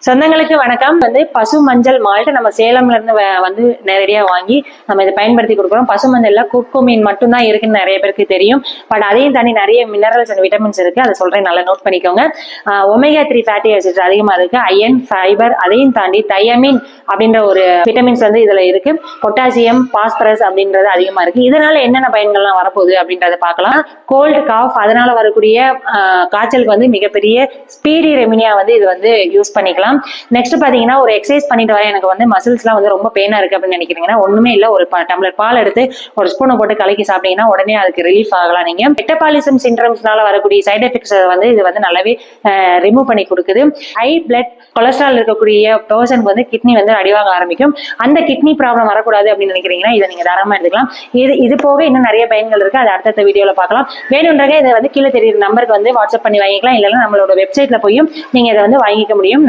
சொந்தங்களுக்கு வணக்கம். பசு மஞ்சள் மால்ட் நம்ம சேலம்ல இருந்து நேரடியா வாங்கி நம்ம இதை பயன்படுத்தி கொடுக்குறோம். பசு மஞ்சள்ல குர்குமின் மட்டும் தான் இருக்குன்னு நிறைய பேருக்கு தெரியும். பட் அதையும் தாண்டி நிறைய மினரல்ஸ் அண்ட் விட்டமின்ஸ் இருக்கு. அதை சொல்றேன், நல்லா நோட் பண்ணிக்கோங்க. ஒமேகா 3 ஃபேட்டி ஆசிட்ஸ் அதிகமா இருக்கு. அயன், ஃபைபர், அதையும் தாண்டி தயமின் அப்படின்ற ஒரு விட்டமின்ஸ் இதுல இருக்கு. பொட்டாசியம், பாஸ்பரஸ் அப்படின்றது அதிகமா இருக்கு. இதனால என்னென்ன பயன்கள்லாம் வரப்போகுது அப்படின்றத பார்க்கலாம். கோல்டு காஃப் அதனால வரக்கூடிய காய்ச்சலுக்கு மிகப்பெரிய ஸ்பீடி ரெமினியா இது யூஸ் பண்ணிக்கலாம். நெக்ஸ்ட் பாத்தீங்கன்னா, ஒரு எக்ஸசைஸ் பண்ணிட்டு வர எனக்கு மசில்ஸ்லாம் ரொம்ப பெயினா இருக்கு அப்படின்னு நினைக்கிறீங்கன்னா, ஒண்ணுமே இல்ல. ஒரு டம்ளர் பால் எடுத்து ஒரு ஸ்பூனை போட்டு கலக்கி சாப்பிட்டீங்கன்னா உடனே அதுக்கு ரிலீஃப் ஆகலாம். நீங்க மெட்டபாலிசம் சிண்ட்ரம்ஸ்னால வரக்கூடிய சைட் எஃபெக்ட்ஸ் இது நல்லாவே ரிமூவ் பண்ணி கொடுக்குது. ஹை பிளட் கொலஸ்ட்ரால் இருக்கக்கூடிய பர்சனுக்கு கிட்னி அடிவாங்க ஆரம்பிக்கும். அந்த கிட்னி ப்ராப்ளம் வரக்கூடாது அப்படின்னு நினைக்கிறீங்கன்னா இதை நீங்க தாராளமா எடுத்துக்கலாம். இது போக இன்னும் நிறைய பயன்கள் இருக்கு. அது அடுத்த வீடியோல பார்க்கலாம். வேணும்ன்றக இதை கீழே தெரியுற நம்பருக்கு வாட்ஸ்அப் பண்ணி வாங்கிக்கலாம். இல்லைன்னா நம்மளோட வெப்சைட்ல போயும் நீங்க இதை வாங்கிக்க முடியும்.